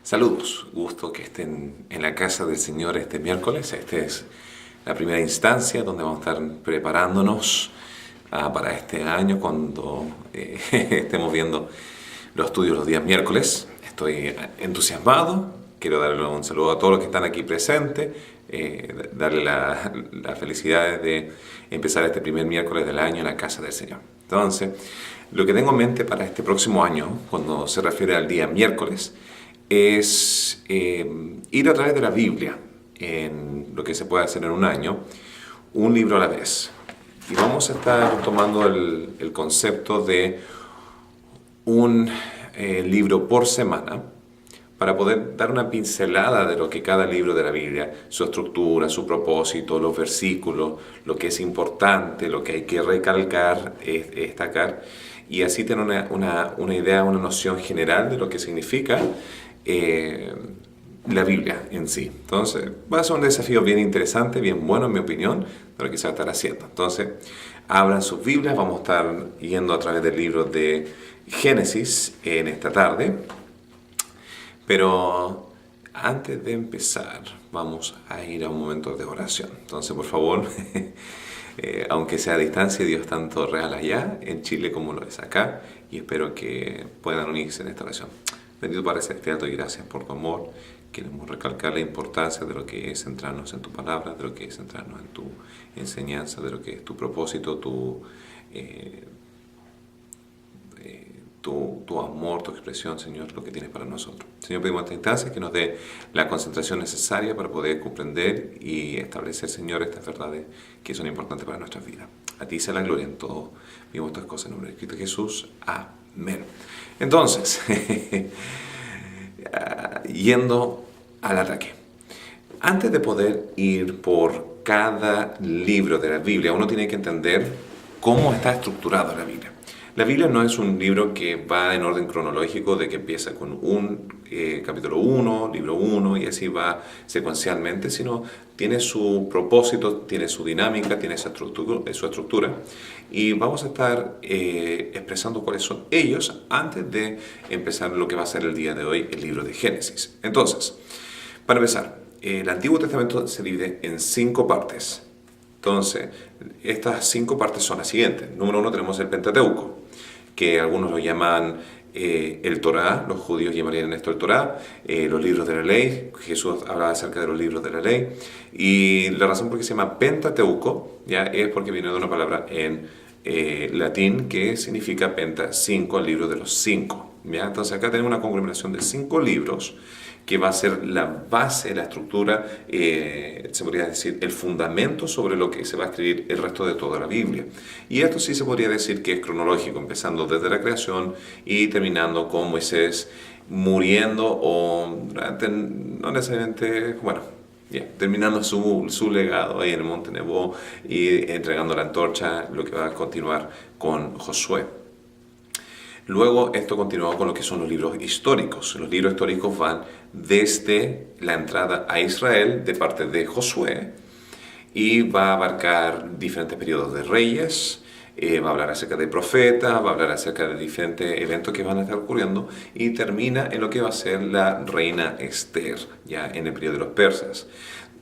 Saludos, gusto que estén en la casa del Señor este miércoles. Esta es la primera instancia donde vamos a estar preparándonos para este año cuando estemos viendo los estudios los días miércoles. Estoy entusiasmado, quiero darle un saludo a todos los que están aquí presentes, darle la felicidad de empezar este primer miércoles del año en la casa del Señor. Entonces, lo que tengo en mente para este próximo año, cuando se refiere al día miércoles, es ir a través de la Biblia, en lo que se puede hacer en un año, un libro a la vez. Y vamos a estar tomando el concepto de un libro por semana para poder dar una pincelada de lo que cada libro de la Biblia, su estructura, su propósito, los versículos, lo que es importante, lo que hay que recalcar, destacar, y así tener una idea, una noción general de lo que significa la Biblia en sí. Entonces, va a ser un desafío bien interesante, bien bueno en mi opinión, de lo que se va a estar haciendo. Entonces, abran sus Biblias, vamos a estar yendo a través del libro de Génesis en esta tarde. Pero antes de empezar, vamos a ir a un momento de oración. Entonces, por favor, aunque sea a distancia, Dios es tanto real allá, en Chile, como lo es acá, y espero que puedan unirse en esta oración. Bendito Padre Celestial, te doy gracias por tu amor. Queremos recalcar la importancia de lo que es centrarnos en tu palabra, de lo que es centrarnos en tu enseñanza, de lo que es tu propósito, tu amor, tu expresión, Señor, lo que tienes para nosotros. Señor, pedimos a esta instancia que nos dé la concentración necesaria para poder comprender y establecer, Señor, estas verdades que son importantes para nuestras vidas. A ti sea la gloria en todo. Vimos estas cosas en nombre de Cristo Jesús. Amén. Entonces, yendo al ataque. Antes de poder ir por cada libro de la Biblia, uno tiene que entender cómo está estructurada la Biblia. La Biblia no es un libro que va en orden cronológico, de que empieza con un capítulo 1, libro 1, y así va secuencialmente, sino tiene su propósito, tiene su dinámica, tiene su estructura, y vamos a estar expresando cuáles son ellos antes de empezar lo que va a ser el día de hoy, el libro de Génesis. Entonces, para empezar, el Antiguo Testamento se divide en 5 partes. Entonces, estas 5 partes son las siguientes. Número 1 tenemos el Pentateuco, que algunos lo llaman el Torá, los judíos llamarían esto el Torá, los libros de la ley. Jesús hablaba acerca de los libros de la ley, y la razón por qué se llama Pentateuco ya es porque viene de una palabra en latín que significa penta, 5, el libro de los 5. ¿Ya? Entonces acá tenemos una conglomeración de 5 libros que va a ser la base, la estructura, se podría decir, el fundamento sobre lo que se va a escribir el resto de toda la Biblia. Y esto sí se podría decir que es cronológico, empezando desde la creación y terminando con Moisés muriendo o no necesariamente, bueno, terminando su legado ahí en el Monte Nebo y entregando la antorcha, lo que va a continuar con Josué. Luego esto continuó con lo que son los libros históricos. Los libros históricos van desde la entrada a Israel de parte de Josué y va a abarcar diferentes periodos de reyes, va a hablar acerca de profetas, va a hablar acerca de diferentes eventos que van a estar ocurriendo y termina en lo que va a ser la reina Esther, ya en el periodo de los persas.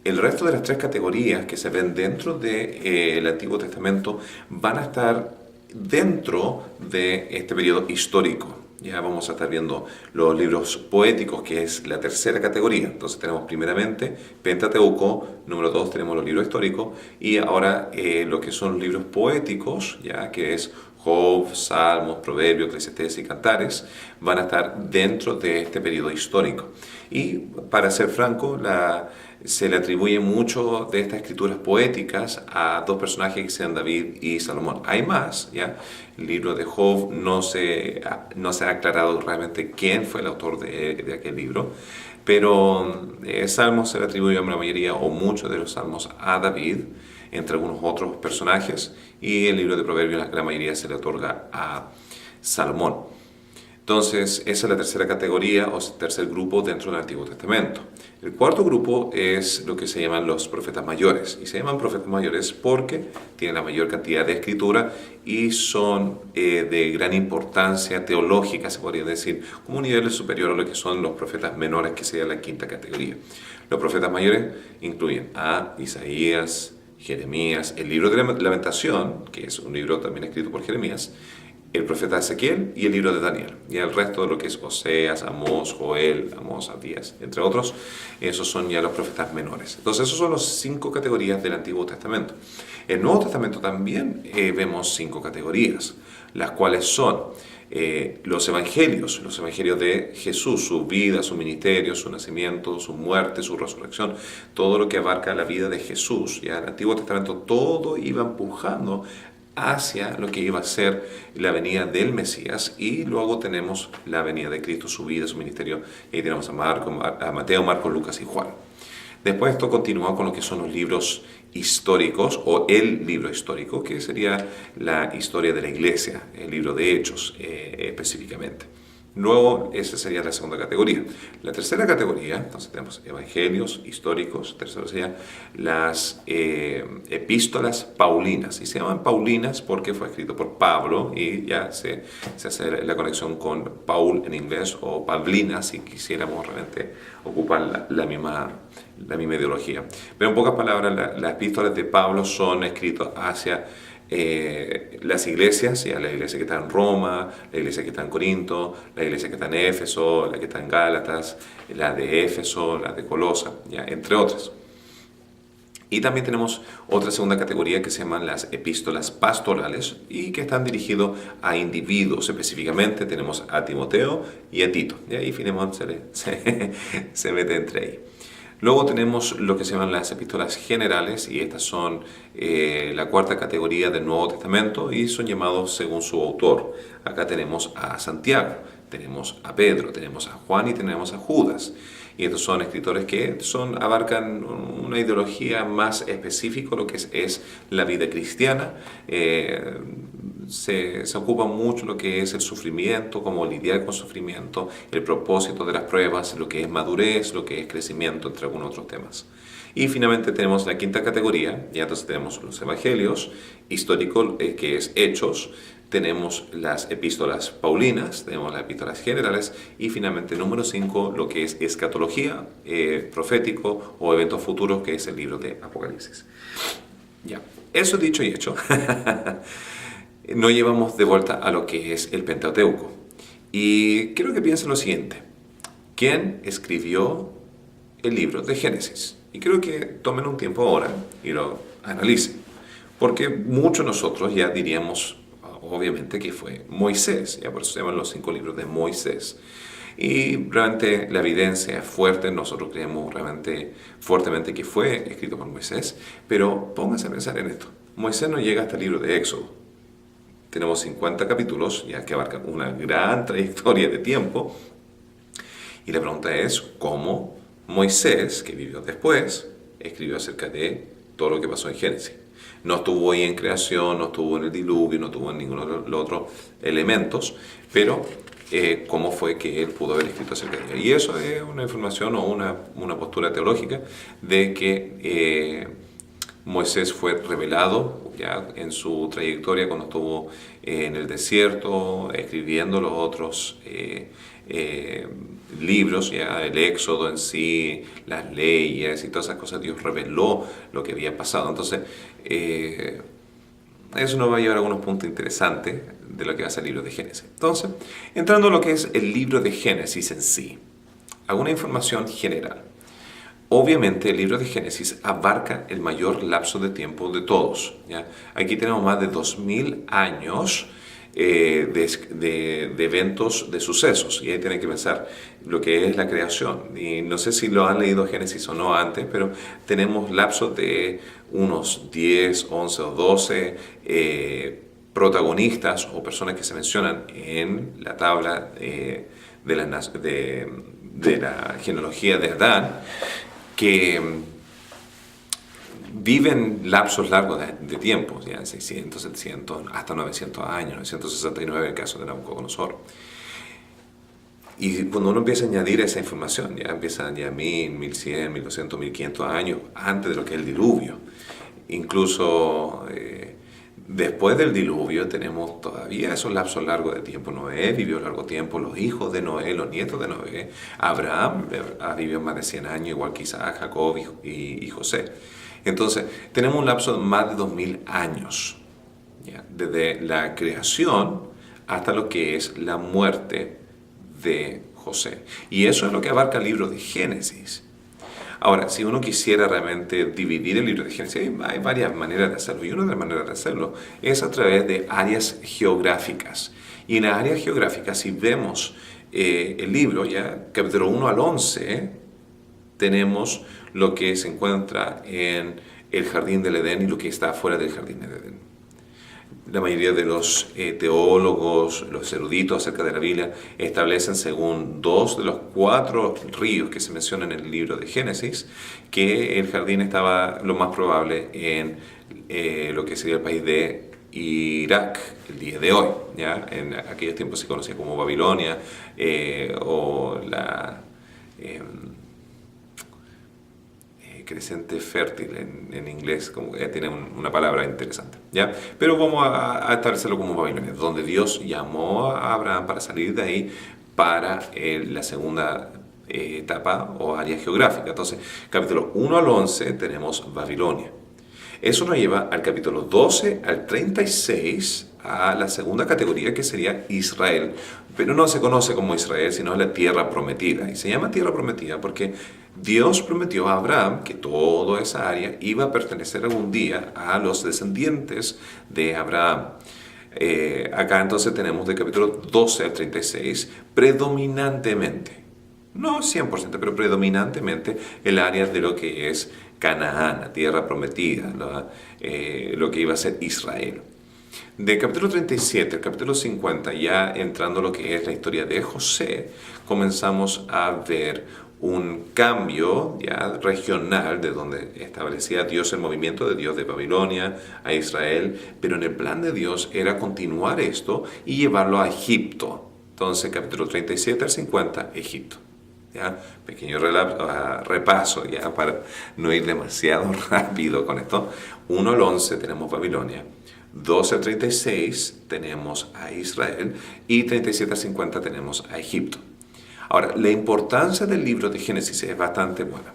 El resto de las 3 categorías que se ven dentro del Antiguo Testamento van a estar dentro de este periodo histórico. Ya vamos a estar viendo los libros poéticos, que es la tercera categoría. Entonces tenemos primeramente Pentateuco, número 2 tenemos los libros históricos, y ahora lo que son los libros poéticos, ya que es Job, Salmos, Proverbios, Eclesiastés y Cantares, van a estar dentro de este periodo histórico. Y para ser franco, se le atribuye mucho de estas escrituras poéticas a 2 personajes que sean David y Salomón. Hay más, ¿ya? El libro de Job no se ha aclarado realmente quién fue el autor de aquel libro, pero Salmos se le atribuye a la mayoría o muchos de los Salmos a David, entre algunos otros personajes, y el libro de Proverbios la mayoría se le otorga a Salomón. Entonces, esa es la tercera categoría o tercer grupo dentro del Antiguo Testamento. El cuarto grupo es lo que se llaman los profetas mayores. Y se llaman profetas mayores porque tienen la mayor cantidad de escritura y son de gran importancia teológica, se podría decir, como un nivel superior a lo que son los profetas menores, que sería la quinta categoría. Los profetas mayores incluyen a Isaías, Jeremías, el libro de la Lamentación, que es un libro también escrito por Jeremías, el profeta Ezequiel y el libro de Daniel. Y el resto de lo que es Oseas, Amós, Joel, Amós, Abdías, entre otros, esos son ya los profetas menores. Entonces, esos son las 5 categorías del Antiguo Testamento. En el Nuevo Testamento también vemos 5 categorías, las cuales son los evangelios de Jesús, su vida, su ministerio, su nacimiento, su muerte, su resurrección, todo lo que abarca la vida de Jesús. Ya en el Antiguo Testamento todo iba empujando hacia lo que iba a ser la venida del Mesías, y luego tenemos la venida de Cristo, su vida, su ministerio, y ahí tenemos a Mateo, Marcos, Lucas y Juan. Después esto continúa con lo que son los libros históricos, o el libro histórico, que sería la historia de la iglesia, el libro de Hechos específicamente. Luego, esa sería la segunda categoría. La tercera categoría, entonces tenemos evangelios históricos, tercero sería las epístolas paulinas. Y se llaman paulinas porque fue escrito por Pablo, y ya se hace la conexión con Paul en inglés, o Paulina, si quisiéramos realmente ocupar la misma ideología. Pero en pocas palabras, las epístolas de Pablo son escritas hacia las iglesias, ya la iglesia que está en Roma, la iglesia que está en Corinto, la iglesia que está en Éfeso, la que está en Gálatas, la de Éfeso, la de Colosa, ya, entre otras. Y también tenemos otra segunda categoría que se llaman las epístolas pastorales, y que están dirigidos a individuos. Específicamente tenemos a Timoteo y a Tito, y ahí Filemón se mete entre ahí. Luego tenemos lo que se llaman las epístolas generales, y estas son la cuarta categoría del Nuevo Testamento, y son llamados según su autor. Acá tenemos a Santiago, tenemos a Pedro, tenemos a Juan y tenemos a Judas. Y estos son escritores que abarcan una ideología más específica, lo que es la vida cristiana. Se ocupa mucho lo que es el sufrimiento, cómo lidiar con sufrimiento, el propósito de las pruebas, lo que es madurez, lo que es crecimiento, entre algunos otros temas. Y finalmente tenemos la quinta categoría, ya entonces tenemos los evangelios históricos, que es Hechos, tenemos las epístolas paulinas, tenemos las epístolas generales, y finalmente número 5, lo que es escatología, profético o eventos futuros, que es el libro de Apocalipsis. Ya, eso dicho y hecho, nos llevamos de vuelta a lo que es el Pentateuco. Y quiero que piensen lo siguiente: ¿quién escribió el libro de Génesis? Y creo que tomen un tiempo ahora y lo analicen, porque muchos de nosotros ya diríamos obviamente que fue Moisés, ya por eso se llaman los 5 libros de Moisés. Y realmente la evidencia es fuerte, nosotros creemos realmente fuertemente que fue escrito por Moisés, pero pónganse a pensar en esto. Moisés no llega hasta el libro de Éxodo. Tenemos 50 capítulos, ya que abarcan una gran trayectoria de tiempo, y la pregunta es, ¿cómo Moisés, que vivió después, escribió acerca de todo lo que pasó en Génesis? No estuvo ahí en creación, no estuvo en el diluvio, no estuvo en ninguno de los otros elementos, pero cómo fue que él pudo haber escrito acerca de ella. Y eso es una información o una postura teológica de que Moisés fue revelado ya en su trayectoria cuando estuvo en el desierto escribiendo los otros libros, ya el Éxodo en sí, las leyes y todas esas cosas. Dios reveló lo que había pasado. Entonces, eso nos va a llevar a algunos puntos interesantes de lo que va a ser el libro de Génesis. Entonces, entrando a lo que es el libro de Génesis en sí, alguna información general. Obviamente el libro de Génesis abarca el mayor lapso de tiempo de todos, ¿ya? Aquí tenemos más de 2000 años de eventos, de sucesos, y ahí tienen que pensar lo que es la creación. Y no sé si lo han leído Génesis o no antes, pero tenemos lapsos de unos 10, 11 o 12 protagonistas o personas que se mencionan en la tabla de la genealogía de Adán, que viven lapsos largos de tiempo, ya 600, 700, hasta 900 años, 969 en el caso de Nabucodonosor. Y cuando uno empieza a añadir esa información, ya empiezan ya 1000, 1100, 1200, 1500 años antes de lo que es el diluvio. Incluso después del diluvio tenemos todavía esos lapsos largos de tiempo. Noé vivió largo tiempo, los hijos de Noé, los nietos de Noé. Abraham vivió más de 100 años, igual que Isaac, Jacob y José. Entonces, tenemos un lapso de más de 2000 años, ¿ya? Desde la creación hasta lo que es la muerte de José. Y eso es lo que abarca el libro de Génesis. Ahora, si uno quisiera realmente dividir el libro de Génesis, hay varias maneras de hacerlo. Y una de las maneras de hacerlo es a través de áreas geográficas. Y en las áreas geográficas, si vemos el libro, ya capítulo 1 al 11, tenemos lo que se encuentra en el jardín del Edén y lo que está fuera del jardín del Edén. La mayoría de los teólogos, los eruditos acerca de la Biblia, establecen, según 2 de los 4 ríos que se mencionan en el libro de Génesis, que el jardín estaba lo más probable en lo que sería el país de Irak, el día de hoy. ¿Ya? En aquellos tiempos se conocía como Babilonia o la crecente fértil en inglés, como tiene una palabra interesante, ¿ya? Pero vamos a establecerlo como Babilonia, donde Dios llamó a Abraham para salir de ahí para la segunda etapa o área geográfica. Entonces, capítulo 1 al 11 tenemos Babilonia. Eso nos lleva al capítulo 12 al 36, a la segunda categoría, que sería Israel. Pero no se conoce como Israel, sino la tierra prometida. Y se llama tierra prometida porque Dios prometió a Abraham que toda esa área iba a pertenecer algún día a los descendientes de Abraham. Acá entonces tenemos del capítulo 12 al 36 predominantemente, no 100%, pero predominantemente el área de lo que es Canaán, la tierra prometida, lo que iba a ser Israel. Del capítulo 37 al capítulo 50, ya entrando lo que es la historia de José, comenzamos a ver un cambio ya regional de donde establecía Dios el movimiento de Dios de Babilonia a Israel, pero en el plan de Dios era continuar esto y llevarlo a Egipto. Entonces, capítulo 37 al 50, Egipto. ¿Ya? Pequeño repaso ya para no ir demasiado rápido con esto. 1 al 11 tenemos Babilonia, 12 al 36 tenemos a Israel y 37 al 50 tenemos a Egipto. Ahora, la importancia del libro de Génesis es bastante buena.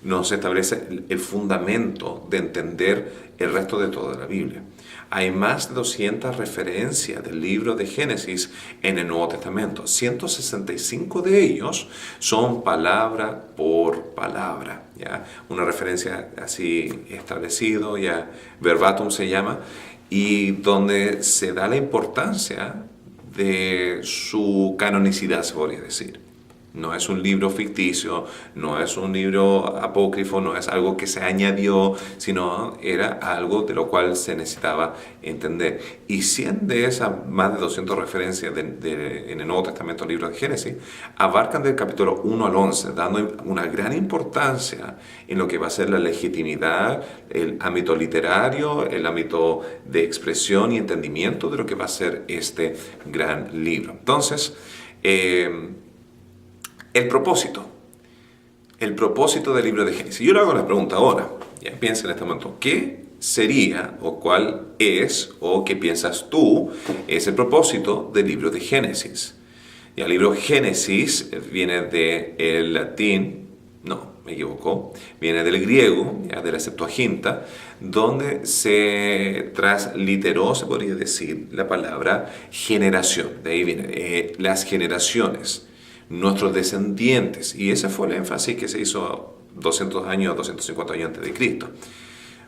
Nos establece el fundamento de entender el resto de toda la Biblia. Hay más de 200 referencias del libro de Génesis en el Nuevo Testamento. 165 de ellos son palabra por palabra, ¿ya? Una referencia así establecido, ya verbatim se llama, y donde se da la importancia de su canonicidad, se podría decir. No es un libro ficticio, no es un libro apócrifo, no es algo que se añadió, sino era algo de lo cual se necesitaba entender. Y 100 de esas más de 200 referencias en el Nuevo Testamento, el libro de Génesis, abarcan del capítulo 1 al 11, dando una gran importancia en lo que va a ser la legitimidad, el ámbito literario, el ámbito de expresión y entendimiento de lo que va a ser este gran libro. Entonces, el propósito del libro de Génesis. Yo le hago la pregunta ahora, ya piensa en este momento, ¿qué sería o cuál es o qué piensas tú es el propósito del libro de Génesis? Y el libro Génesis viene del latín, no, me equivoco, viene del griego, ya de la Septuaginta, donde se transliteró, se podría decir, la palabra generación. De ahí viene las generaciones, nuestros descendientes, y ese fue el énfasis que se hizo 200 años, 250 años antes de Cristo.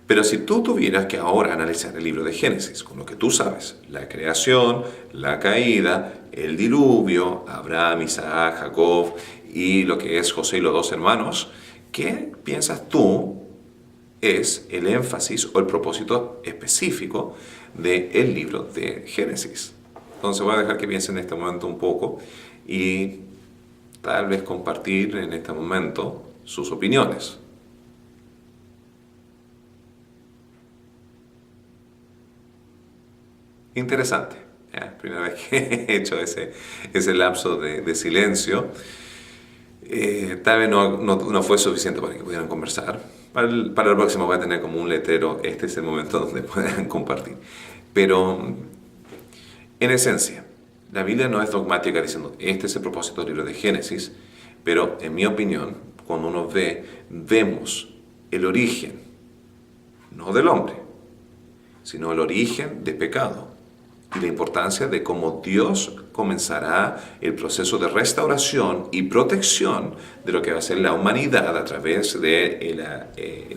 Pero si tú tuvieras que ahora analizar el libro de Génesis, con lo que tú sabes, la creación, la caída, el diluvio, Abraham, Isaac, Jacob y lo que es José y los 2 hermanos, ¿qué piensas tú es el énfasis o el propósito específico del libro de Génesis? Entonces voy a dejar que piensen en este momento un poco y tal vez compartir en este momento sus opiniones. Interesante. ¿ya? Primera vez que he hecho ese lapso de silencio. Tal vez no fue suficiente para que pudieran conversar. Para el próximo voy a tener como un letrero, este es el momento donde puedan compartir. Pero, en esencia, la Biblia no es dogmática diciendo, este es el propósito del libro de Génesis, pero en mi opinión, cuando uno vemos el origen, no del hombre, sino el origen del pecado y la importancia de cómo Dios comenzará el proceso de restauración y protección de lo que va a ser la humanidad a través de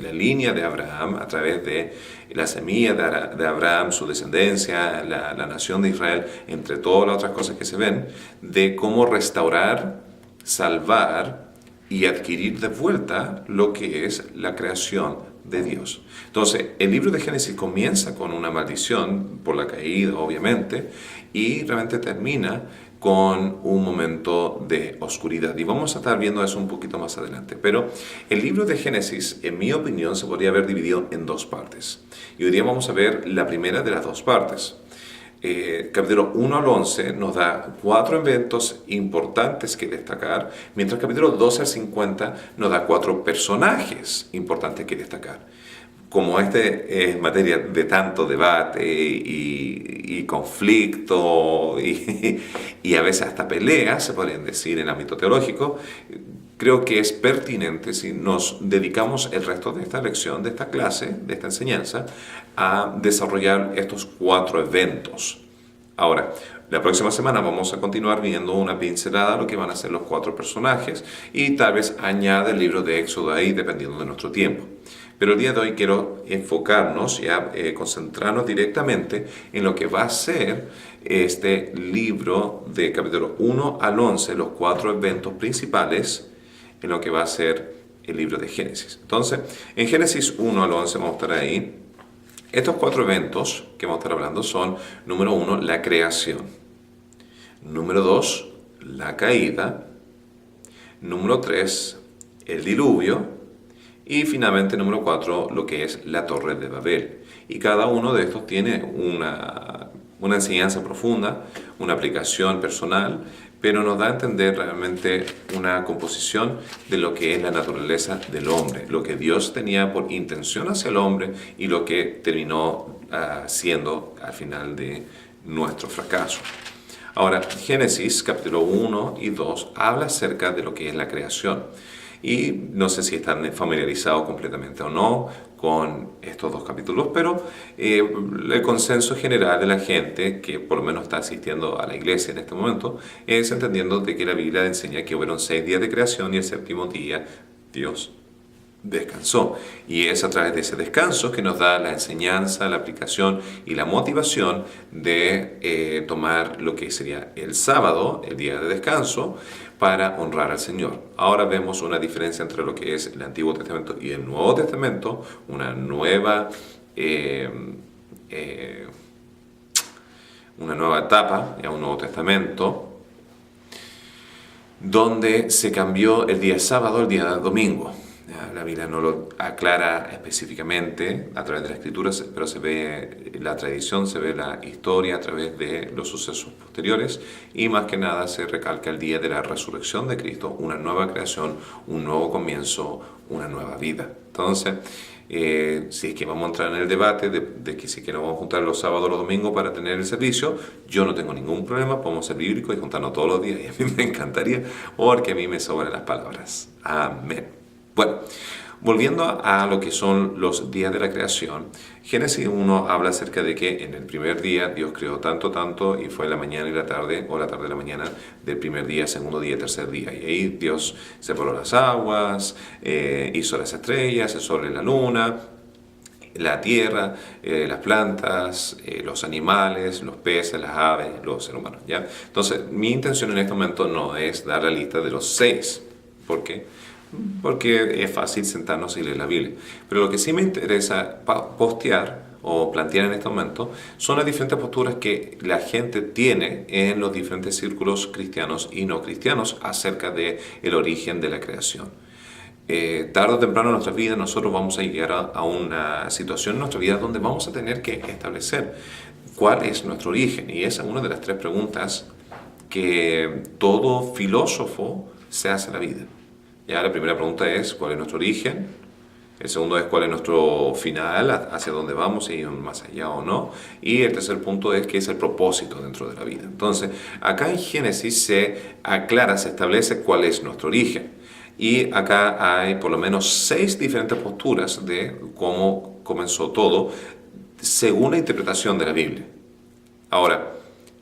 la línea de Abraham, a través de la semilla de Abraham, su descendencia, la nación de Israel, entre todas las otras cosas que se ven, de cómo restaurar, salvar y adquirir de vuelta lo que es la creación de Dios. Entonces, el libro de Génesis comienza con una maldición por la caída, obviamente, y realmente termina con un momento de oscuridad. Y vamos a estar viendo eso un poquito más adelante. Pero el libro de Génesis, en mi opinión, se podría haber dividido en dos partes. Y hoy día vamos a ver la primera de las dos partes. Capítulo 1 al 11 nos da 4 eventos importantes que destacar, mientras capítulo 12 al 50 nos da 4 personajes importantes que destacar. Como este es materia de tanto debate y conflicto y a veces hasta peleas, se podrían decir en el ámbito teológico, creo que es pertinente si nos dedicamos el resto de esta lección, de esta clase, de esta enseñanza, a desarrollar estos 4 eventos. Ahora, la próxima semana vamos a continuar viendo una pincelada de lo que van a ser los 4 personajes y tal vez añade el libro de Éxodo ahí dependiendo de nuestro tiempo. Pero el día de hoy quiero enfocarnos, concentrarnos directamente en lo que va a ser este libro de capítulo 1 al 11, los 4 eventos principales en lo que va a ser el libro de Génesis. Entonces, en Génesis 1 al 11 vamos a estar ahí. Estos 4 eventos que vamos a estar hablando son, número 1, la creación. Número 2, la caída. Número 3, el diluvio. Y finalmente, número 4, lo que es la Torre de Babel. Y cada uno de estos tiene una enseñanza profunda, una aplicación personal, pero nos da a entender realmente una composición de lo que es la naturaleza del hombre, lo que Dios tenía por intención hacia el hombre y lo que terminó siendo al final de nuestro fracaso. Ahora, Génesis capítulo 1 y 2 habla acerca de lo que es la creación. Y no sé si están familiarizados completamente o no con estos 2 capítulos, pero el consenso general de la gente que por lo menos está asistiendo a la iglesia en este momento es entendiendo de que la Biblia enseña que hubieron 6 días de creación y el séptimo día Dios descansó. Y es a través de ese descanso que nos da la enseñanza, la aplicación y la motivación de tomar lo que sería el sábado, el día de descanso, para honrar al Señor. Ahora vemos una diferencia entre lo que es el Antiguo Testamento y el Nuevo Testamento, una nueva etapa, ya un Nuevo Testamento, donde se cambió el día sábado al día domingo. La Biblia no lo aclara específicamente a través de la Escritura, pero se ve la tradición, se ve la historia a través de los sucesos posteriores y más que nada se recalca el día de la resurrección de Cristo, una nueva creación, un nuevo comienzo, una nueva vida. Entonces, si es que vamos a entrar en el debate de que si que nos vamos a juntar los sábados o los domingos para tener el servicio, yo no tengo ningún problema, podemos ser bíblicos y juntarnos todos los días y a mí me encantaría porque a mí me sobran las palabras. Amén. Bueno, volviendo a lo que son los días de la creación, Génesis 1 habla acerca de que en el primer día Dios creó tanto, y fue la mañana y la tarde, o la tarde y la mañana del primer día, segundo día y tercer día. Y ahí Dios separó las aguas, hizo las estrellas, el sol y la luna, la tierra, las plantas, los animales, los peces, las aves, los seres humanos, ¿ya? Entonces, mi intención en este momento no es dar la lista de los 6. ¿Por qué? Porque es fácil sentarnos y leer la Biblia. Pero lo que sí me interesa postear o plantear en este momento son las diferentes posturas que la gente tiene en los diferentes círculos cristianos y no cristianos acerca del origen de la creación. Tarde o temprano en nuestra vida nosotros vamos a llegar a una situación en nuestra vida donde vamos a tener que establecer ¿cuál es nuestro origen? Y esa es una de las tres preguntas que todo filósofo se hace en la vida. Ya, la primera pregunta es ¿cuál es nuestro origen? El segundo es cuál es nuestro final, hacia dónde vamos, si más allá o no. Y el tercer punto es qué es el propósito dentro de la vida. Entonces, acá en Génesis se aclara, se establece cuál es nuestro origen. Y acá hay por lo menos 6 diferentes posturas de cómo comenzó todo, según la interpretación de la Biblia. Ahora,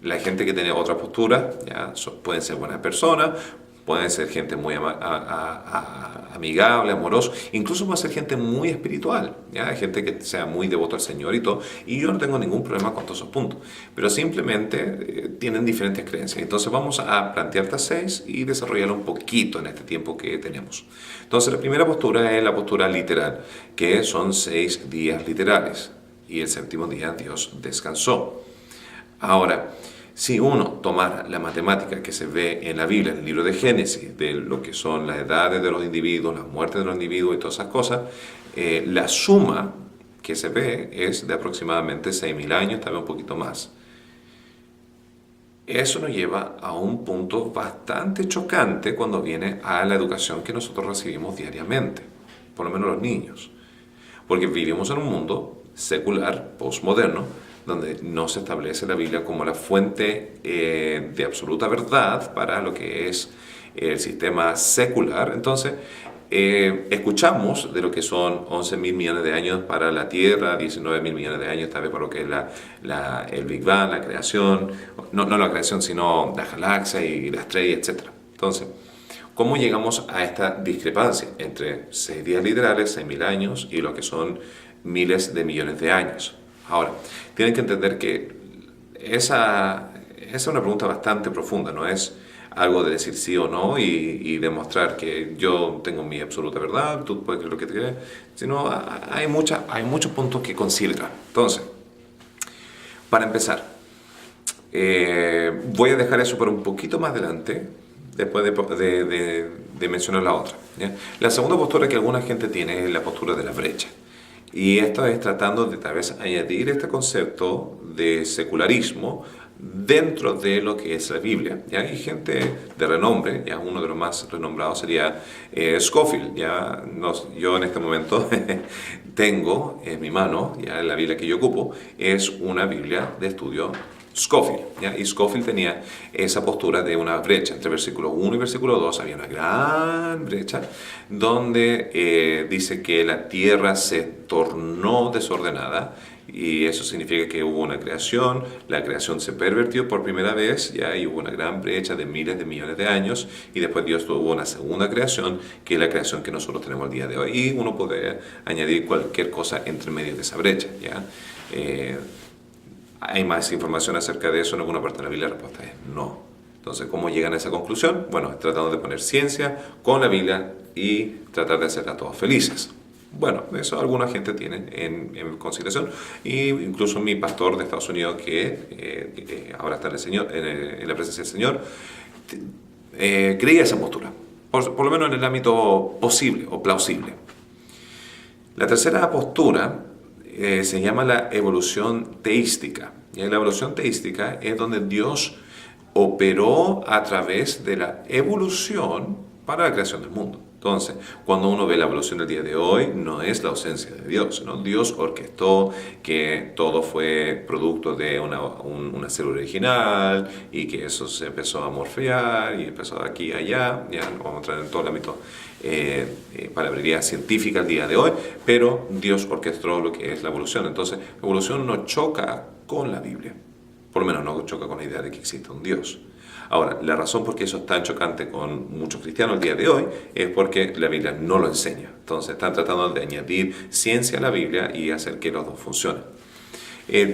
la gente que tiene otra postura, ya, pueden ser buenas personas, pueden ser gente muy amigable, amorosa, incluso puede ser gente muy espiritual, ¿ya? Gente que sea muy devoto al Señor y todo, y yo no tengo ningún problema con todos esos puntos, pero simplemente tienen diferentes creencias. Entonces vamos a plantear estas 6 y desarrollarlo un poquito en este tiempo que tenemos. Entonces la primera postura es la postura literal, que son 6 días literales, y el séptimo día Dios descansó. Ahora, si uno tomara la matemática que se ve en la Biblia, en el libro de Génesis, de lo que son las edades de los individuos, las muertes de los individuos y todas esas cosas, la suma que se ve es de aproximadamente 6.000 años, tal vez un poquito más. Eso nos lleva a un punto bastante chocante cuando viene a la educación que nosotros recibimos diariamente, por lo menos los niños. Porque vivimos en un mundo secular, postmoderno, donde no se establece la Biblia como la fuente de absoluta verdad para lo que es el sistema secular. Entonces, escuchamos de lo que son 11.000 millones de años para la Tierra, 19.000 millones de años tal vez para lo que es el Big Bang, la creación, no la creación, sino la galaxia y la estrella, etc. Entonces, ¿cómo llegamos a esta discrepancia entre 6 días literales, 6.000 años, y lo que son miles de millones de años? Ahora, tienen que entender que esa es una pregunta bastante profunda, no es algo de decir sí o no y demostrar que yo tengo mi absoluta verdad, tú puedes creer lo que te crees, sino hay muchos puntos que considerar. Entonces, para empezar, voy a dejar eso para un poquito más adelante, después de mencionar la otra, ¿ya? La segunda postura que alguna gente tiene es la postura de la brecha. Y esto es tratando de tal vez añadir este concepto de secularismo dentro de lo que es la Biblia. ¿Ya? Hay gente de renombre, ya uno de los más renombrados sería Scofield. ¿Ya? Yo en este momento tengo en mi mano, ya la Biblia que yo ocupo, es una Biblia de estudio Scofield, ¿ya? Y Scofield tenía esa postura de una brecha entre versículo 1 y versículo 2, había una gran brecha donde dice que la tierra se tornó desordenada y eso significa que hubo una creación, la creación se pervirtió por primera vez, ¿ya? Y hubo una gran brecha de miles de millones de años y después Dios tuvo una segunda creación que es la creación que nosotros tenemos el día de hoy y uno puede añadir cualquier cosa entre medio de esa brecha, ¿ya? ¿Hay más información acerca de eso en alguna parte de la Biblia? La respuesta es no. Entonces, ¿cómo llegan a esa conclusión? Bueno, tratando de poner ciencia con la Biblia y tratar de hacer a todos felices. Bueno, eso alguna gente tiene en consideración. Y incluso mi pastor de Estados Unidos, que ahora está en la presencia del Señor, creía esa postura. Por lo menos en el ámbito posible o plausible. La tercera postura se llama la evolución teística. Y la evolución teística es donde Dios operó a través de la evolución para la creación del mundo. Entonces, cuando uno ve la evolución del día de hoy, no es la ausencia de Dios, ¿no? Dios orquestó que todo fue producto de una célula original y que eso se empezó a morfear y empezó de aquí a allá. Ya no vamos a entrar en todo el ámbito palabrería científica el día de hoy, pero Dios orquestó lo que es la evolución. Entonces, la evolución no choca con la Biblia, por lo menos no choca con la idea de que existe un Dios. Ahora, la razón por qué eso es tan chocante con muchos cristianos el día de hoy es porque la Biblia no lo enseña. Entonces están tratando de añadir ciencia a la Biblia y hacer que los dos funcionen. El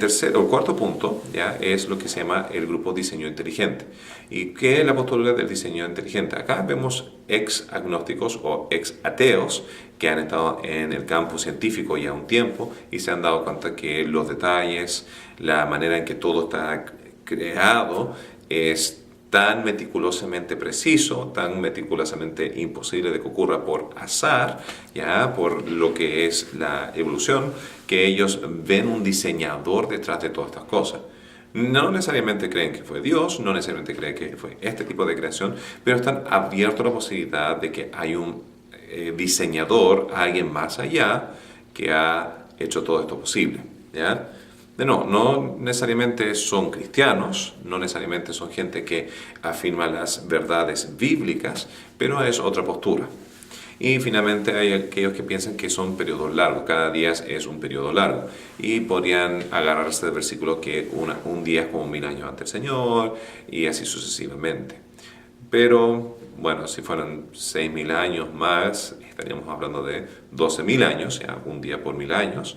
cuarto punto ya es lo que se llama el grupo diseño inteligente. ¿Y qué es la postura del diseño inteligente? Acá vemos ex agnósticos o ex ateos que han estado en el campo científico ya un tiempo y se han dado cuenta que los detalles, la manera en que todo está creado es tan meticulosamente preciso, tan meticulosamente imposible de que ocurra por azar, ya por lo que es la evolución, que ellos ven un diseñador detrás de todas estas cosas. No necesariamente creen que fue Dios, no necesariamente creen que fue este tipo de creación, pero están abiertos a la posibilidad de que hay un diseñador, alguien más allá, que ha hecho todo esto posible. ¿Ya? No necesariamente son cristianos, no necesariamente son gente que afirma las verdades bíblicas, pero es otra postura. Y finalmente hay aquellos que piensan que son periodos largos, cada día es un periodo largo. Y podrían agarrarse del versículo que un día es como 1000 años ante el Señor y así sucesivamente. Pero bueno, si fueran 6000 años más, estaríamos hablando de 12000 años, ya un día por 1000 años,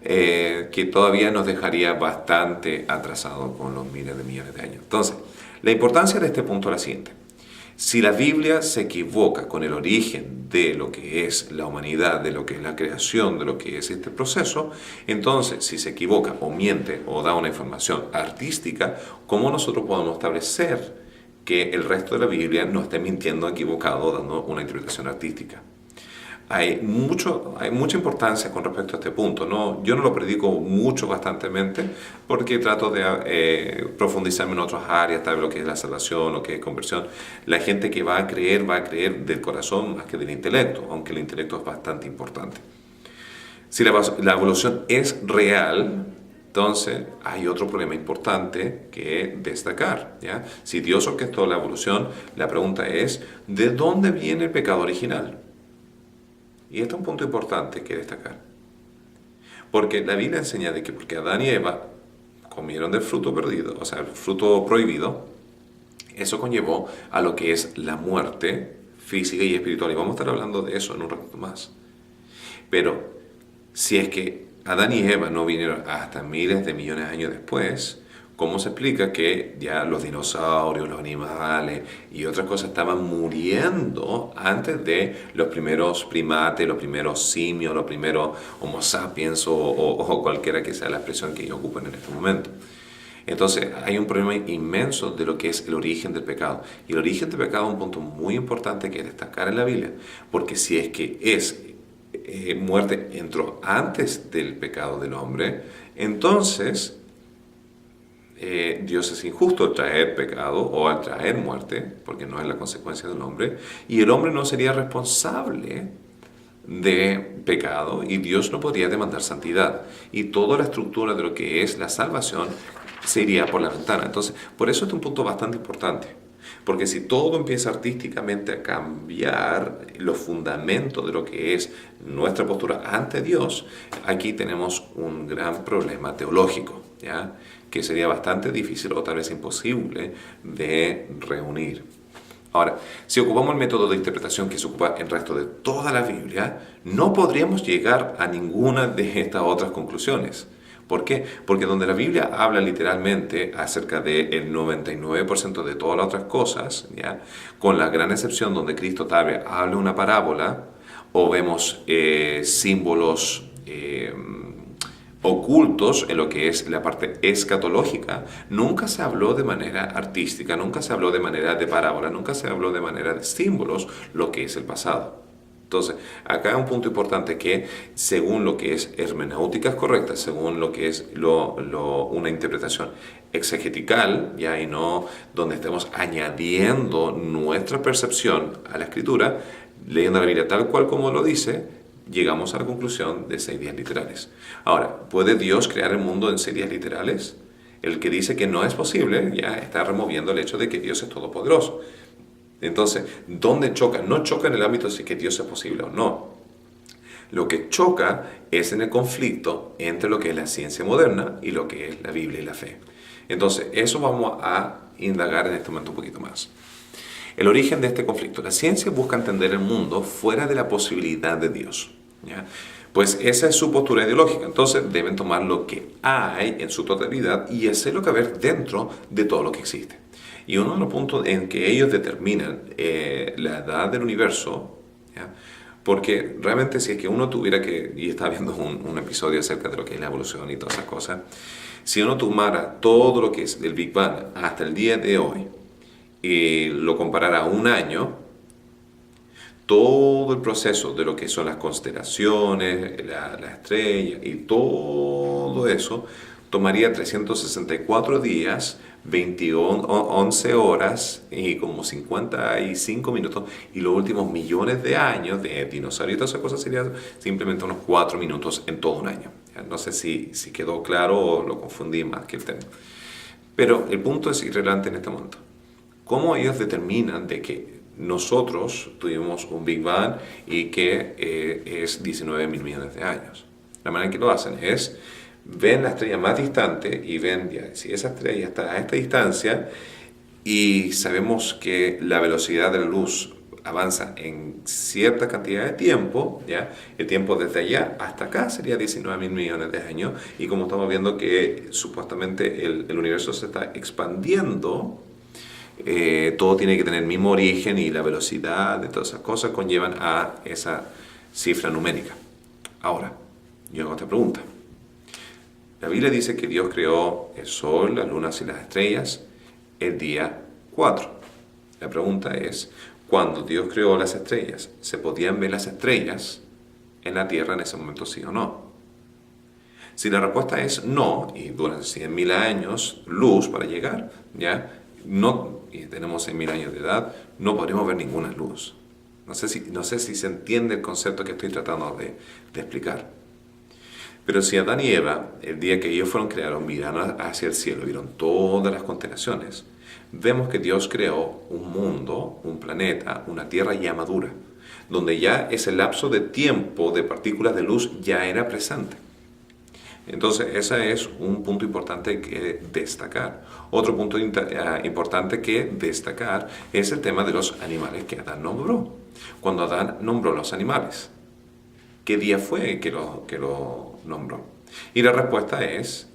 que todavía nos dejaría bastante atrasado con los miles de millones de años. Entonces, la importancia de este punto es la siguiente. Si la Biblia se equivoca con el origen de lo que es la humanidad, de lo que es la creación, de lo que es este proceso, entonces si se equivoca o miente o da una información artística, ¿cómo nosotros podemos establecer que el resto de la Biblia no esté mintiendo, equivocado, dando una interpretación artística? Hay mucha importancia con respecto a este punto. ¿No? Yo no lo predico mucho, bastantemente, porque trato de profundizarme en otras áreas, tal vez lo que es la salvación, lo que es conversión. La gente que va a creer del corazón más que del intelecto, aunque el intelecto es bastante importante. Si la evolución es real, entonces hay otro problema importante que destacar. ¿Ya? Si Dios orquestó la evolución, la pregunta es, ¿de dónde viene el pecado original? Y este es un punto importante que destacar. Porque la Biblia enseña de que porque Adán y Eva comieron del fruto perdido, o sea, el fruto prohibido, eso conllevó a lo que es la muerte física y espiritual. Y vamos a estar hablando de eso en un rato más. Pero si es que Adán y Eva no vinieron hasta miles de millones de años después, ¿cómo se explica que ya los dinosaurios, los animales y otras cosas estaban muriendo antes de los primeros primates, los primeros simios, los primeros Homo sapiens o cualquiera que sea la expresión que ellos ocupen en este momento? Entonces hay un problema inmenso de lo que es el origen del pecado. Y el origen del pecado es un punto muy importante que destacar en la Biblia, porque si es que muerte entró antes del pecado del hombre, entonces Dios es injusto al traer pecado o al traer muerte, porque no es la consecuencia del hombre, y el hombre no sería responsable de pecado y Dios no podría demandar santidad. Y toda la estructura de lo que es la salvación se iría por la ventana. Entonces, por eso es un punto bastante importante. Porque si todo empieza artísticamente a cambiar los fundamentos de lo que es nuestra postura ante Dios, aquí tenemos un gran problema teológico, ¿ya? Que sería bastante difícil o tal vez imposible de reunir. Ahora, si ocupamos el método de interpretación que se ocupa en el resto de toda la Biblia, no podríamos llegar a ninguna de estas otras conclusiones. ¿Por qué? Porque donde la Biblia habla literalmente acerca del 99% de todas las otras cosas, ¿ya? Con la gran excepción donde Cristo tal vez habla una parábola o vemos símbolos ocultos en lo que es la parte escatológica, nunca se habló de manera artística, nunca se habló de manera de parábola, nunca se habló de manera de símbolos lo que es el pasado. Entonces, acá hay un punto importante que según lo que es hermenéuticas correctas, según lo que es una interpretación exegetical, ya, y no donde estemos añadiendo nuestra percepción a la escritura, leyendo la Biblia tal cual como lo dice, llegamos a la conclusión de 6 días literales. Ahora, ¿puede Dios crear el mundo en 6 días literales? El que dice que no es posible ya está removiendo el hecho de que Dios es todopoderoso. Entonces, ¿dónde choca? No choca en el ámbito de si que Dios es posible o no. Lo que choca es en el conflicto entre lo que es la ciencia moderna y lo que es la Biblia y la fe. Entonces, eso vamos a indagar en este momento un poquito más. El origen de este conflicto. La ciencia busca entender el mundo fuera de la posibilidad de Dios, ¿ya? Pues esa es su postura ideológica. Entonces deben tomar lo que hay en su totalidad y hacerlo caber dentro de todo lo que existe. Y uno de los puntos en que ellos determinan la edad del universo, ¿ya? Porque realmente si es que uno tuviera que, y estaba viendo un episodio acerca de lo que es la evolución y todas esas cosas, si uno tomara todo lo que es del Big Bang hasta el día de hoy y lo comparara a un año, todo el proceso de lo que son las constelaciones, la estrella y todo eso, tomaría 364 días, 11 horas y como 55 minutos, y los últimos millones de años de dinosaurios y todas esas cosas serían simplemente unos 4 minutos en todo un año. No sé si quedó claro o lo confundí más que el tema. Pero el punto es irrelevante en este momento. ¿Cómo ellos determinan de que nosotros tuvimos un Big Bang y que es 19 mil millones de años? La manera en que lo hacen es, ven la estrella más distante y ven, ya, si esa estrella está a esta distancia y sabemos que la velocidad de la luz avanza en cierta cantidad de tiempo, ¿ya? El tiempo desde allá hasta acá sería 19 mil millones de años, y como estamos viendo que supuestamente el universo se está expandiendo, todo tiene que tener el mismo origen, y la velocidad de todas esas cosas conllevan a esa cifra numérica. Ahora, yo hago esta pregunta. La Biblia dice que Dios creó el sol, las lunas y las estrellas el día 4. La pregunta es, cuando Dios creó las estrellas, ¿se podían ver las estrellas en la Tierra en ese momento, sí o no? Si la respuesta es no, y duran 100.000 años luz para llegar, ¿ya? No, y tenemos 6.000 años de edad, no podremos ver ninguna luz. No sé si se entiende el concepto que estoy tratando de explicar. Pero si Adán y Eva, el día que ellos fueron creados, miraron hacia el cielo, vieron todas las constelaciones, vemos que Dios creó un mundo, un planeta, una tierra ya madura, donde ya ese lapso de tiempo de partículas de luz ya era presente. Entonces, ese es un punto importante que destacar. Otro punto importante que destacar es el tema de los animales que Adán nombró. Cuando Adán nombró los animales, ¿qué día fue que lo nombró? Y la respuesta es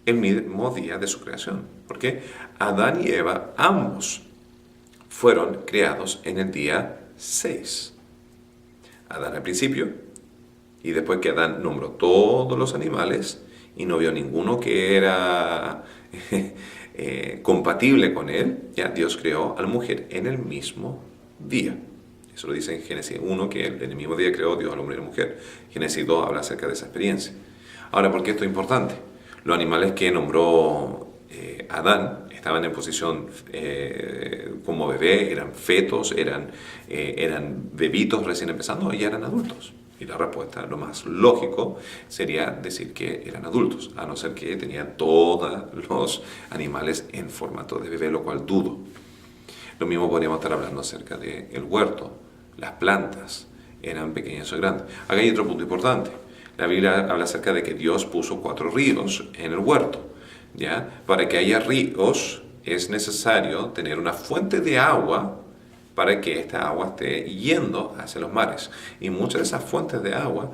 el mismo día de su creación. Porque Adán y Eva, ambos, fueron creados en el día 6. Adán al principio, y después que Adán nombró todos los animales y no vio ninguno que era compatible con él, ya Dios creó a la mujer en el mismo día. Eso lo dice en Génesis 1, que en el mismo día creó Dios al hombre y a la mujer. Génesis 2 habla acerca de esa experiencia. Ahora, ¿por qué esto es importante? Los animales que nombró Adán estaban en posición como bebé, eran fetos, eran bebitos recién empezando, y ya eran adultos. Y la respuesta, lo más lógico, sería decir que eran adultos, a no ser que tenían todos los animales en formato de bebé, lo cual dudo. Lo mismo podríamos estar hablando acerca del huerto. Las plantas eran pequeñas o grandes. Acá hay otro punto importante. La Biblia habla acerca de que Dios puso 4 ríos en el huerto, ¿ya? Para que haya ríos es necesario tener una fuente de agua para que esta agua esté yendo hacia los mares. Y muchas de esas fuentes de agua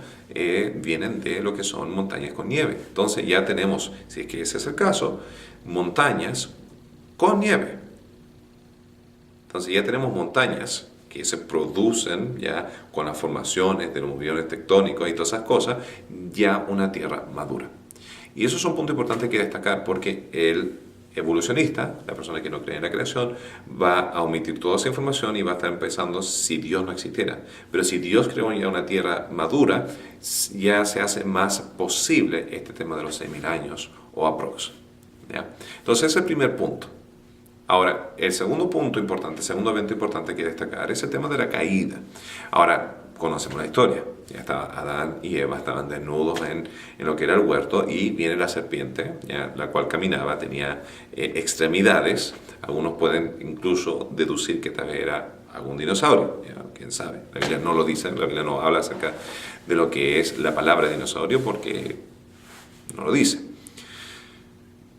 vienen de lo que son montañas con nieve. Entonces ya tenemos, si es que ese es el caso, montañas con nieve. Entonces ya tenemos montañas que se producen ya con las formaciones de los movimientos tectónicos y todas esas cosas, ya una tierra madura. Y eso es un punto importante que destacar, porque el evolucionista, la persona que no cree en la creación, va a omitir toda esa información y va a estar empezando si Dios no existiera. Pero si Dios creó ya una tierra madura, ya se hace más posible este tema de los 6.000 años o aprox. ¿Ya? Entonces ese es el primer punto. Ahora, el segundo punto importante, el segundo evento importante que destacar es el tema de la caída. Ahora, conocemos la historia. Ya estaba Adán y Eva, estaban desnudos en lo que era el huerto, y viene la serpiente, ya, la cual caminaba, tenía extremidades. Algunos pueden incluso deducir que tal vez era algún dinosaurio, ya, quién sabe. La Biblia no lo dice, la Biblia no habla acerca de lo que es la palabra dinosaurio porque no lo dice.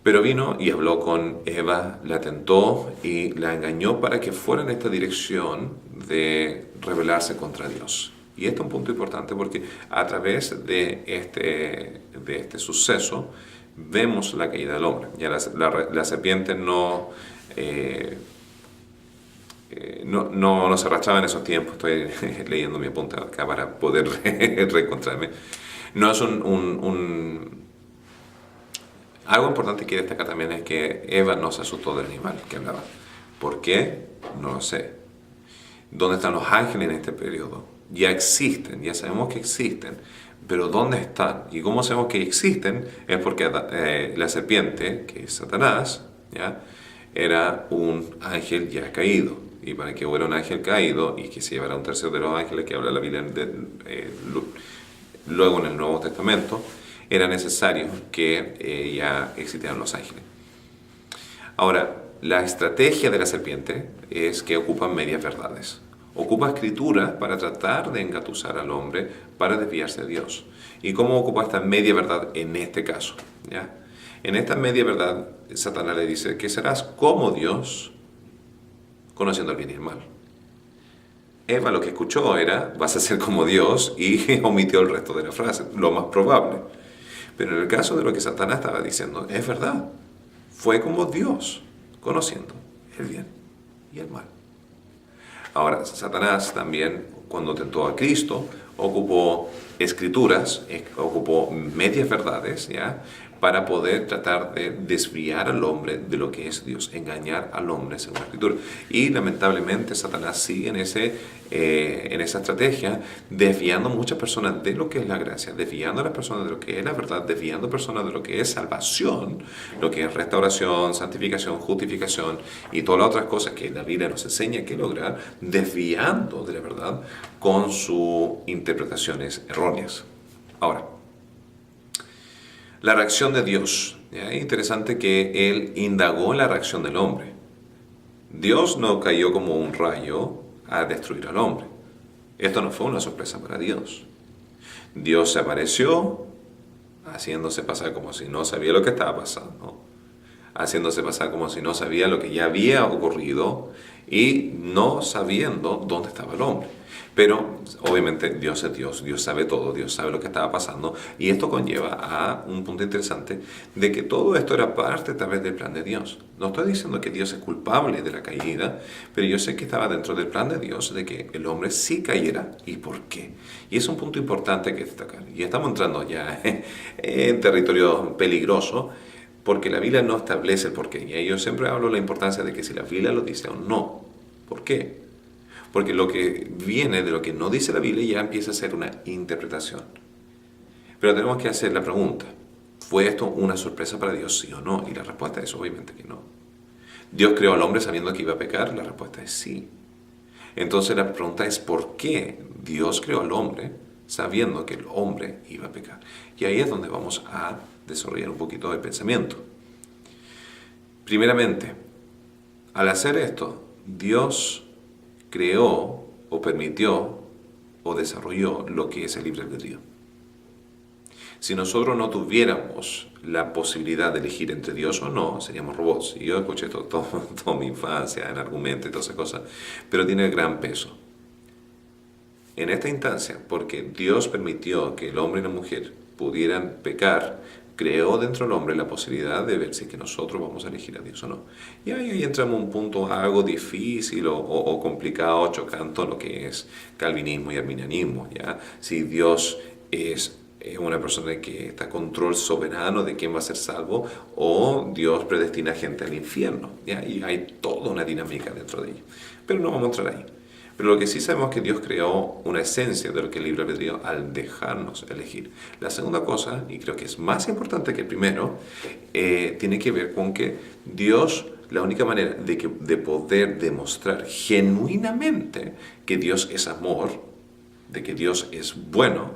Pero vino y habló con Eva, la tentó y la engañó para que fuera en esta dirección de rebelarse contra Dios. Y este es un punto importante porque a través de este suceso vemos la caída del hombre. Ya la serpiente no se arrastraba en esos tiempos. Estoy leyendo mi apunte acá para poder reencontrarme. No es algo importante que destacar también es que Eva no se asustó del animal que hablaba. ¿Por qué? No lo sé. ¿Dónde están los ángeles en este periodo? Ya existen, ya sabemos que existen, Pero ¿dónde están? ¿Y cómo sabemos que existen? Es porque la serpiente, que es Satanás, ¿ya? Era un ángel ya caído. Y para que hubiera un ángel caído y que se llevara un tercio de los ángeles que habla la Biblia luego en el Nuevo Testamento, era necesario que ya existieran los ángeles. Ahora, la estrategia de la serpiente es que ocupa medias verdades. Ocupa escrituras para tratar de engatusar al hombre para desviarse de Dios. ¿Y cómo ocupa esta media verdad en este caso? ¿Ya? En esta media verdad, Satanás le dice que serás como Dios, conociendo el bien y el mal. Eva lo que escuchó era, vas a ser como Dios, y omitió el resto de la frase, lo más probable. Pero en el caso de lo que Satanás estaba diciendo, es verdad. Fue como Dios, conociendo el bien y el mal. Ahora, Satanás también, cuando tentó a Cristo, ocupó escrituras, ocupó medias verdades, ¿ya? Para poder tratar de desviar al hombre de lo que es Dios, engañar al hombre según la escritura. Y lamentablemente Satanás sigue en esa estrategia, desviando a muchas personas de lo que es la gracia, desviando a las personas de lo que es la verdad, desviando a personas de lo que es salvación, lo que es restauración, santificación, justificación y todas las otras cosas que la Biblia nos enseña que lograr, desviando de la verdad con sus interpretaciones erróneas. Ahora, la reacción de Dios. Es interesante que Él indagó en la reacción del hombre. Dios no cayó como un rayo a destruir al hombre. Esto no fue una sorpresa para Dios. Dios se apareció haciéndose pasar como si no sabía lo que estaba pasando, haciéndose pasar como si no sabía lo que ya había ocurrido y no sabiendo dónde estaba el hombre. Pero obviamente Dios es Dios, Dios sabe todo, Dios sabe lo que estaba pasando y esto conlleva a un punto interesante de que todo esto era parte tal vez del plan de Dios. No estoy diciendo que Dios es culpable de la caída, pero yo sé que estaba dentro del plan de Dios de que el hombre sí cayera. ¿Y por qué? Y es un punto importante que destacar. Y estamos entrando ya en territorio peligroso, porque la Biblia no establece el porqué. Y yo siempre hablo de la importancia de que si la Biblia lo dice o no. ¿Por qué? Porque lo que viene de lo que no dice la Biblia ya empieza a ser una interpretación. Pero tenemos que hacer la pregunta, ¿fue esto una sorpresa para Dios, sí o no? Y la respuesta es obviamente que no. ¿Dios creó al hombre sabiendo que iba a pecar? La respuesta es sí. Entonces la pregunta es ¿por qué Dios creó al hombre sabiendo que el hombre iba a pecar? Y ahí es donde vamos a desarrollar un poquito de pensamiento. Primeramente, al hacer esto, Dios creó o permitió o desarrolló lo que es el libre albedrío. Si nosotros no tuviéramos la posibilidad de elegir entre Dios o no, seríamos robots. Y yo escuché toda mi infancia en argumentos y todas esas cosas, pero tiene gran peso. En esta instancia, porque Dios permitió que el hombre y la mujer pudieran pecar, creó dentro del hombre la posibilidad de ver si que nosotros vamos a elegir a Dios o no. Y ahí entramos a un punto algo difícil o complicado, chocante, lo que es calvinismo y arminianismo, ¿ya? Si Dios es una persona que está a control soberano de quién va a ser salvo, o Dios predestina a gente al infierno, ¿ya? Y hay toda una dinámica dentro de ello. Pero no vamos a entrar ahí. Pero lo que sí sabemos es que Dios creó una esencia de lo que es el libre albedrío al dejarnos elegir. La segunda cosa, y creo que es más importante que el primero, tiene que ver con que Dios, la única manera de poder demostrar genuinamente que Dios es amor, de que Dios es bueno,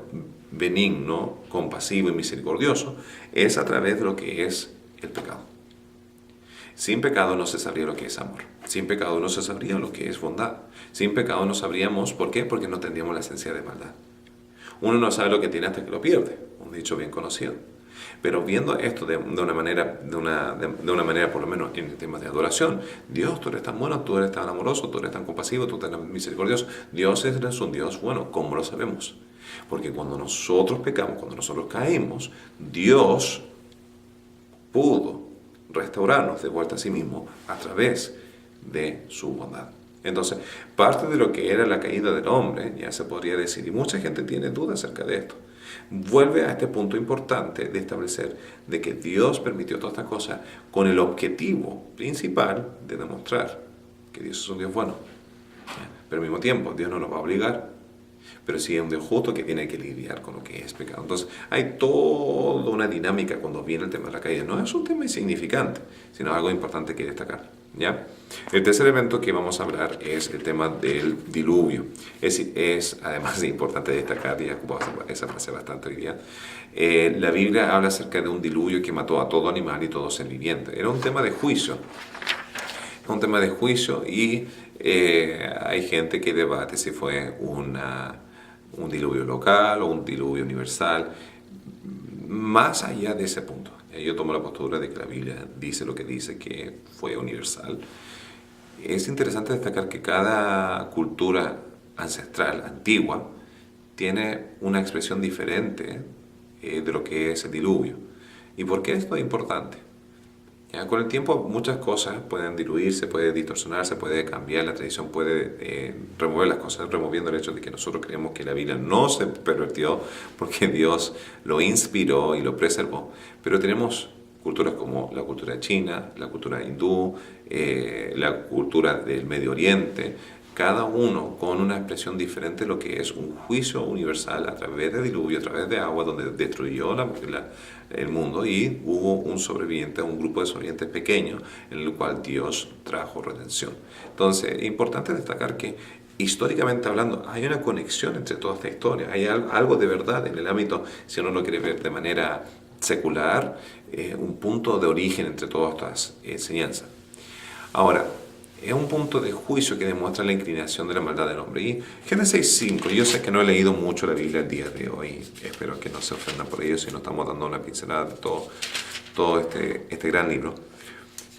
benigno, compasivo y misericordioso, es a través de lo que es el pecado. Sin pecado no se sabría lo que es amor. Sin pecado no se sabría lo que es bondad. Sin pecado no sabríamos, ¿por qué? Porque no tendríamos la esencia de maldad. Uno no sabe lo que tiene hasta que lo pierde, un dicho bien conocido. Pero viendo esto de una manera por lo menos en el tema de adoración, Dios, tú eres tan bueno, tú eres tan amoroso, tú eres tan compasivo, tú eres tan misericordioso. Dios es un Dios bueno, ¿cómo lo sabemos? Porque cuando nosotros pecamos, cuando nosotros caímos, Dios pudo restaurarnos de vuelta a sí mismo a través de su bondad. Entonces, parte de lo que era la caída del hombre, ya se podría decir, y mucha gente tiene dudas acerca de esto, vuelve a este punto importante de establecer de que Dios permitió todas estas cosas con el objetivo principal de demostrar que Dios es un Dios bueno. Pero al mismo tiempo, Dios no nos va a obligar. pero sí es un Dios justo que tiene que lidiar con lo que es pecado. Entonces hay toda una dinámica cuando viene el tema de la caída. No es un tema insignificante, sino algo importante que destacar, ¿ya? El tercer evento que vamos a hablar es el tema del diluvio. Es además importante destacar, y he ocupado esa frase bastante hoy día, la Biblia habla acerca de un diluvio que mató a todo animal y todo ser viviente. Era un tema de juicio. Un tema de juicio y hay gente que debate si fue un diluvio local o un diluvio universal. Más allá de ese punto, yo tomo la postura de que la Biblia dice lo que dice, que fue universal. Es interesante destacar que cada cultura ancestral, antigua, tiene una expresión diferente de lo que es el diluvio. ¿Y por qué esto es importante? Ya, con el tiempo muchas cosas pueden diluirse, puede distorsionarse, puede cambiar, la tradición puede remover las cosas, removiendo el hecho de que nosotros creemos que la Biblia no se pervirtió porque Dios lo inspiró y lo preservó. Pero tenemos culturas como la cultura china, la cultura hindú, la cultura del Medio Oriente, cada uno con una expresión diferente de lo que es un juicio universal a través de diluvio, a través de agua, donde destruyó el mundo y hubo un sobreviviente, un grupo de sobrevivientes pequeños en el cual Dios trajo redención. Entonces, es importante destacar que históricamente hablando hay una conexión entre toda esta historia, hay algo de verdad en el ámbito, si uno lo quiere ver de manera secular, un punto de origen entre todas estas enseñanzas. Ahora, es un punto de juicio que demuestra la inclinación de la maldad del hombre. Y Génesis 5, yo sé que no he leído mucho la Biblia el día de hoy, espero que no se ofendan por ello si no estamos dando una pincelada de todo este gran libro.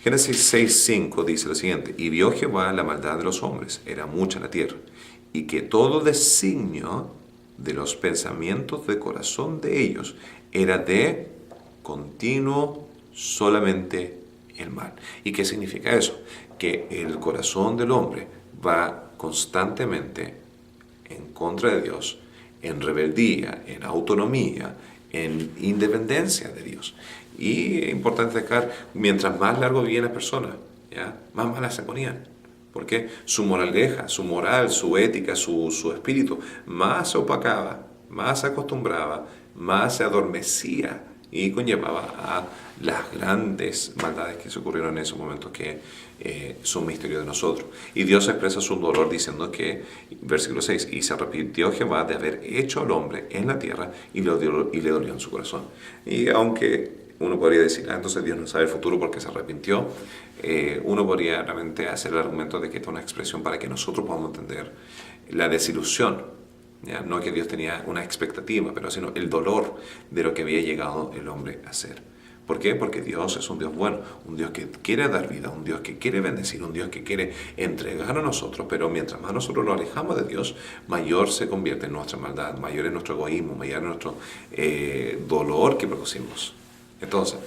Génesis 6:5 dice lo siguiente: y vio Jehová la maldad de los hombres, era mucha en la tierra, y que todo designio de los pensamientos de corazón de ellos era de continuo solamente el mal. ¿Y qué significa eso? Que el corazón del hombre va constantemente en contra de Dios, en rebeldía, en autonomía, en independencia de Dios. Y es importante destacar, mientras más largo vivía la persona, ¿ya?, más malas se ponían. Porque su moraleja, su moral, su ética, su espíritu, más se opacaba, más se acostumbraba, más se adormecía y conllevaba a las grandes maldades que se ocurrieron en esos momentos que son misterio de nosotros. Y Dios expresa su dolor diciendo que, versículo 6, y se arrepintió Jehová de haber hecho al hombre en la tierra y le dolió en su corazón. Y aunque uno podría decir, entonces Dios no sabe el futuro porque se arrepintió, uno podría realmente hacer el argumento de que esta es una expresión para que nosotros podamos entender la desilusión. ¿Ya? No que Dios tenía una expectativa, pero sino el dolor de lo que había llegado el hombre a ser. ¿Por qué? Porque Dios es un Dios bueno, un Dios que quiere dar vida, un Dios que quiere bendecir, un Dios que quiere entregar a nosotros, pero mientras más nosotros nos alejamos de Dios, mayor se convierte en nuestra maldad, mayor es nuestro egoísmo, mayor es nuestro dolor que producimos. Entonces,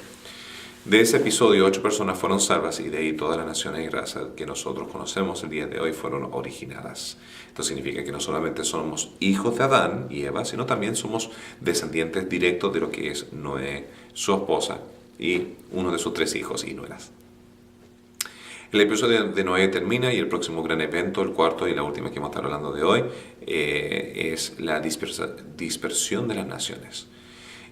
de ese episodio 8 personas fueron salvas y de ahí todas las naciones y razas que nosotros conocemos el día de hoy fueron originadas. Esto significa que no solamente somos hijos de Adán y Eva, sino también somos descendientes directos de lo que es Noé, su esposa y uno de sus 3 hijos y nueras. El episodio de Noé termina y el próximo gran evento, el cuarto y la última que vamos a estar hablando de hoy, es la dispersión de las naciones.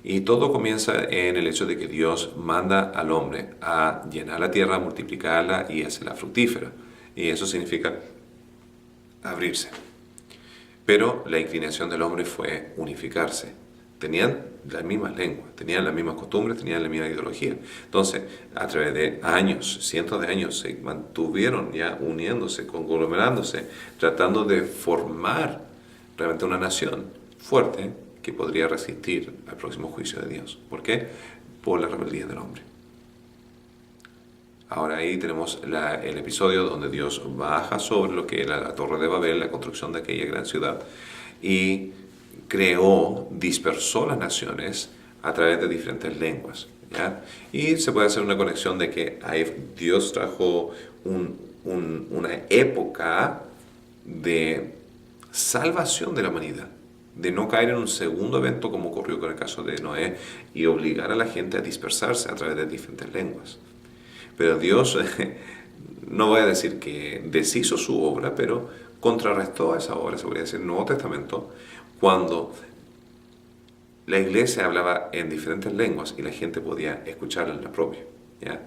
Y todo comienza en el hecho de que Dios manda al hombre a llenar la tierra, a multiplicarla y hacerla fructífera. Y eso significa abrirse. Pero la inclinación del hombre fue unificarse. Tenían las mismas lenguas, tenían las mismas costumbres, tenían la misma ideología. Entonces, a través de años, cientos de años, se mantuvieron ya uniéndose, conglomerándose, tratando de formar realmente una nación fuerte que podría resistir al próximo juicio de Dios. ¿Por qué? Por la rebeldía del hombre. Ahora ahí tenemos el episodio donde Dios baja sobre lo que era la Torre de Babel, la construcción de aquella gran ciudad, y dispersó las naciones a través de diferentes lenguas, ¿ya? Y se puede hacer una conexión de que Dios trajo una época de salvación de la humanidad, de no caer en un segundo evento como ocurrió con el caso de Noé y obligar a la gente a dispersarse a través de diferentes lenguas. Pero Dios, no voy a decir que deshizo su obra, pero contrarrestó esa obra, se podría decir, el Nuevo Testamento, cuando la iglesia hablaba en diferentes lenguas y la gente podía escucharla en la propia, ¿ya?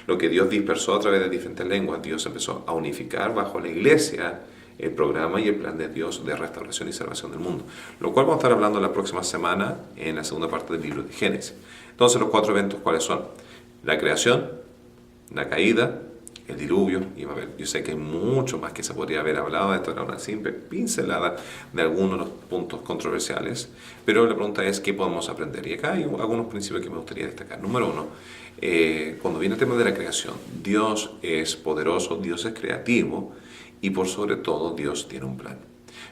Lo que Dios dispersó a través de diferentes lenguas, Dios empezó a unificar bajo la iglesia el programa y el plan de Dios de restauración y salvación del mundo. Lo cual vamos a estar hablando la próxima semana en la segunda parte del libro de Génesis. Entonces, los 4 eventos, ¿cuáles son? La creación, la caída, el diluvio y Babel. Yo sé que hay mucho más que se podría haber hablado. Esto era una simple pincelada de algunos de los puntos controversiales, pero la pregunta es ¿qué podemos aprender? Y acá hay algunos principios que me gustaría destacar. Número 1, cuando viene el tema de la creación, Dios es poderoso, Dios es creativo y por sobre todo Dios tiene un plan.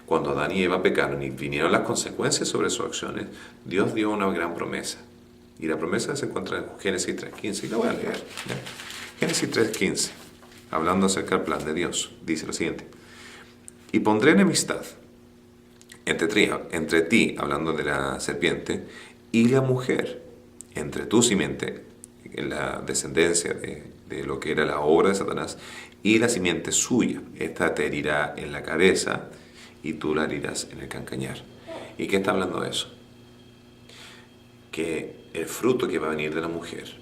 Cuando Adán y Eva pecaron y vinieron las consecuencias sobre sus acciones, Dios dio una gran promesa. Y la promesa se encuentra en Génesis 3.15 y la voy a leer, ¿ya? Génesis 3.15, hablando acerca del plan de Dios, dice lo siguiente: y pondré enemistad entre ti, hablando de la serpiente, y la mujer, entre tu simiente, la descendencia de lo que era la obra de Satanás, y la simiente suya. Esta te herirá en la cabeza y tú la herirás en el calcañar. ¿Y qué está hablando de eso? Que el fruto que va a venir de la mujer,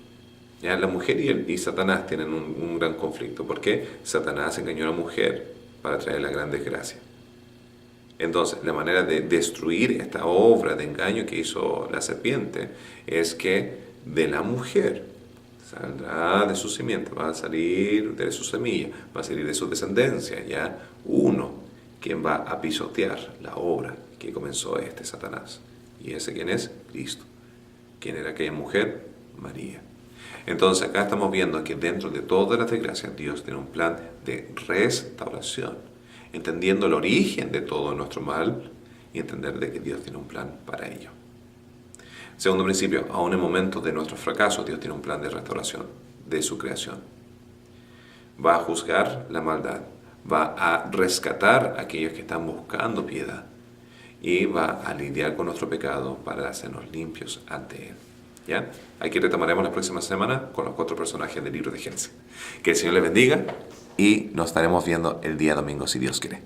ya la mujer y Satanás tienen un gran conflicto. ¿Por qué? Satanás engañó a la mujer para traer la gran desgracia. Entonces, la manera de destruir esta obra de engaño que hizo la serpiente es que de la mujer saldrá de su simiente, va a salir de su semilla, va a salir de su descendencia, ya uno quien va a pisotear la obra que comenzó Satanás. ¿Y ese quién es? Cristo. ¿Quién era aquella mujer? María. Entonces acá estamos viendo que dentro de todas las desgracias Dios tiene un plan de restauración, entendiendo el origen de todo nuestro mal y entender de que Dios tiene un plan para ello. Segundo principio, aún en momentos de nuestros fracasos Dios tiene un plan de restauración de su creación. Va a juzgar la maldad, va a rescatar a aquellos que están buscando piedad y va a lidiar con nuestro pecado para hacernos limpios ante Él. ¿Ya? Aquí retomaremos la próxima semana con los 4 personajes del libro de Génesis. Que el Señor les bendiga y nos estaremos viendo el día domingo si Dios quiere.